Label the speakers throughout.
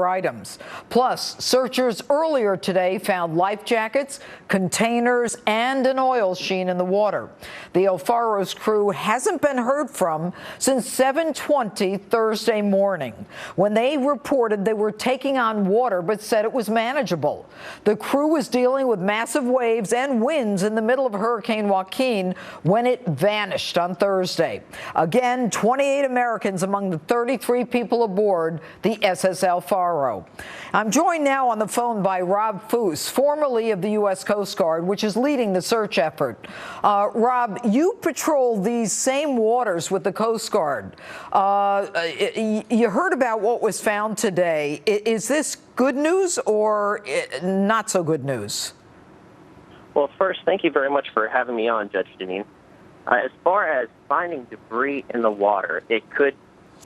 Speaker 1: other items. Plus, searchers earlier today found life jackets, containers, and an oil sheen in the water. The El Faro's crew hasn't been heard from since 7:20 Thursday morning, when they reported they were taking on water but said it was manageable. The crew was dealing with massive waves and winds in the middle of Hurricane Joaquin when it vanished on Thursday. Again, 28 Americans among the 33 people aboard the SS El Faro. I'm joined now on the phone by Rob Foose, formerly of the U.S. Coast Guard, which is leading the search effort. Rob, you patrol these same waters with the Coast Guard. You heard about what was found today. Is this good news or not so good news?
Speaker 2: Well, first, thank you very much for having me on, Judge Janine. As far as finding debris in the water, it could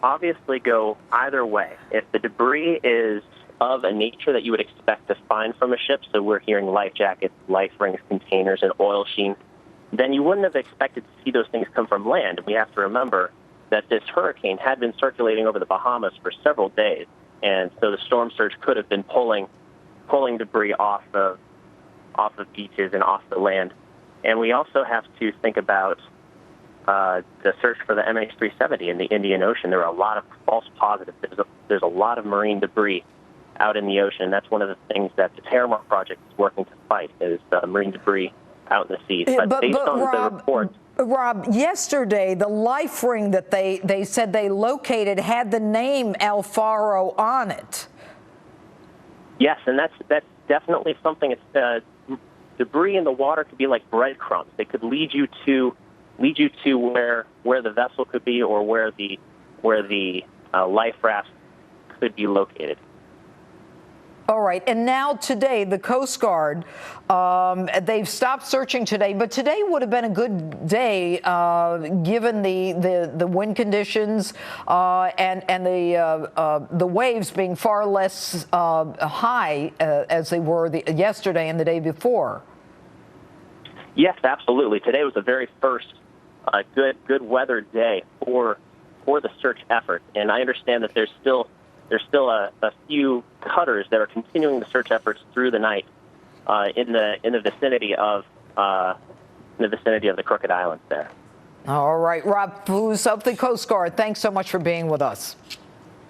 Speaker 2: obviously go either way. If the debris is of a nature that you would expect to find from a ship, so we're hearing life jackets, life rings, containers, and oil sheen, then you wouldn't have expected to see those things come from land. We have to remember that this hurricane had been circulating over the Bahamas for several days, and so the storm surge could have been pulling debris off of beaches and off the land. And we also have to think about the search for the MH370 in the Indian Ocean. There are a lot of false positives. There's a lot of marine debris out in the ocean. That's one of the things that the Terramar Project is working to fight, is marine debris out in the sea. But based on the report,
Speaker 1: Rob, yesterday, the life ring that they said they located had the name El Faro on it.
Speaker 2: Yes, and that's definitely something. It's debris in the water could be like breadcrumbs. They could lead you to where the vessel could be, or where the life raft could be located.
Speaker 1: All right, and now today, the Coast Guard, they've stopped searching today, but today would have been a good day given the wind conditions and the waves being far less high as they were yesterday and the day before.
Speaker 2: Yes, absolutely. Today was the very first good weather day for the search effort, and I understand that there's still a few cutters that are continuing the search efforts through the night in the vicinity of the Crooked Islands there. All
Speaker 1: right, Rob Foose of the Coast Guard, thanks so much for being with us.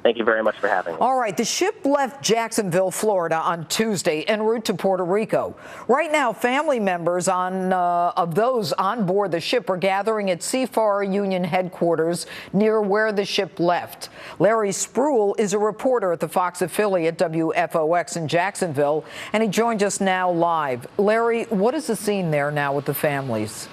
Speaker 2: Thank you very much for having me.
Speaker 1: All right, the ship left Jacksonville, Florida on Tuesday en route to Puerto Rico. Right now, family members of those on board the ship are gathering at Seafarer Union headquarters near where the ship left. Larry Spruill is a reporter at the Fox affiliate WFOX in Jacksonville, and he joins us now live. Larry, what is the scene there now with the families?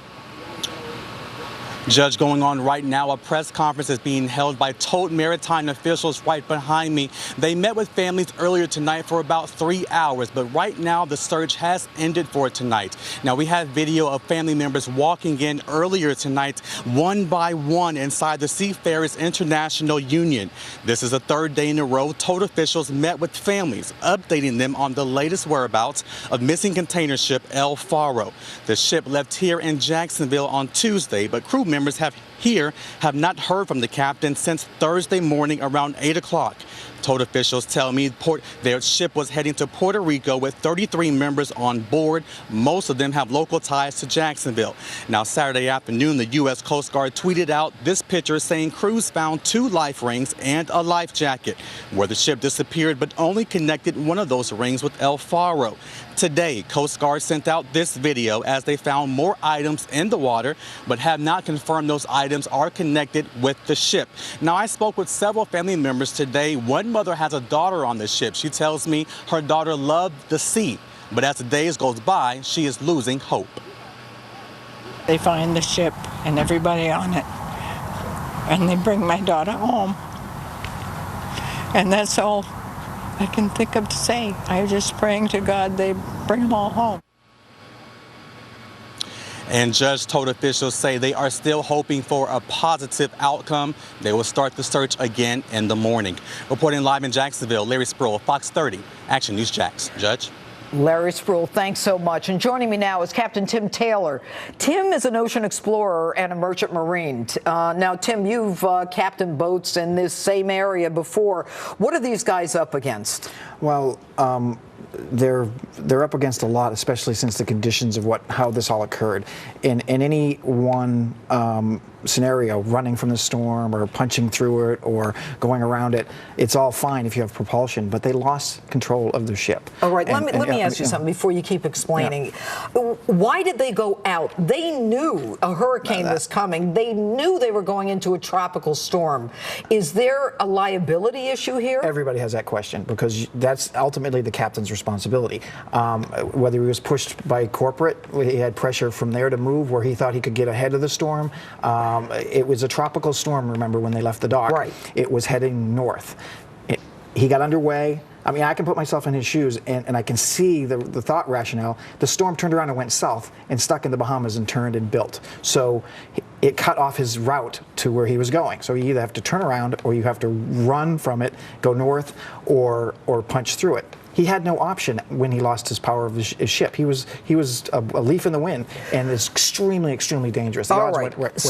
Speaker 3: Judge, going on right now, a press conference is being held by Tote Maritime officials right behind me. They met with families earlier tonight for about 3 hours, but right now the search has ended for tonight. Now, we have video of family members walking in earlier tonight, one by one, inside the Seafarers International Union. This is the third day in a row Tote officials met with families, updating them on the latest whereabouts of missing container ship El Faro. The ship left here in Jacksonville on Tuesday, but crew members have not heard from the captain since Thursday morning around 8 o'clock. Tote officials tell me their ship was heading to Puerto Rico with 33 members on board. Most of them have local ties to Jacksonville. Now, Saturday afternoon, the U.S. Coast Guard tweeted out this picture saying crews found 2 life rings and a life jacket, where the ship disappeared but only connected one of those rings with El Faro. Today, Coast Guard sent out this video as they found more items in the water, but have not confirmed those items are connected with the ship. Now, I spoke with several family members today. One mother has a daughter on the ship. She tells me her daughter loved the sea, but as the days goes by, she is losing hope.
Speaker 4: They find the ship and everybody on it, and they bring my daughter home. And that's all I can think of to say. I'm just praying to God they bring them all home.
Speaker 3: And Judge Tote officials say they are still hoping for a positive outcome. They will start the search again in the morning. Reporting live in Jacksonville, Larry Spruill, Fox 30, Action News Jax. Judge?
Speaker 1: Larry Spruill, thanks so much. And joining me now is Captain Tim Taylor. Tim is an ocean explorer and a merchant marine. Now, Tim, you've captained boats in this same area before. What are these guys up against?
Speaker 5: Well, they're up against a lot, especially since the conditions of how this all occurred. In any one scenario, running from the storm or punching through it or going around it, it's all fine if you have propulsion, but they lost control of the ship.
Speaker 1: All right, let me ask you something before you keep explaining. Yeah. Why did they go out? They knew a hurricane was coming. They knew they were going into a tropical storm. Is there a liability issue here?
Speaker 5: Everybody has that question because that's ultimately the captain's responsibility. Whether he was pushed by corporate, he had pressure from there to move where he thought he could get ahead of the storm. It was a tropical storm, remember, when they left the dock.
Speaker 1: Right.
Speaker 5: It was heading north. He got underway. I mean, I can put myself in his shoes, and I can see the thought rationale. The storm turned around and went south and stuck in the Bahamas and turned and built. So it cut off his route to where he was going. So you either have to turn around or you have to run from it, go north, or punch through it. He had no option when he lost his power of his ship. He was a leaf in the wind, and it's extremely, extremely dangerous. The odds went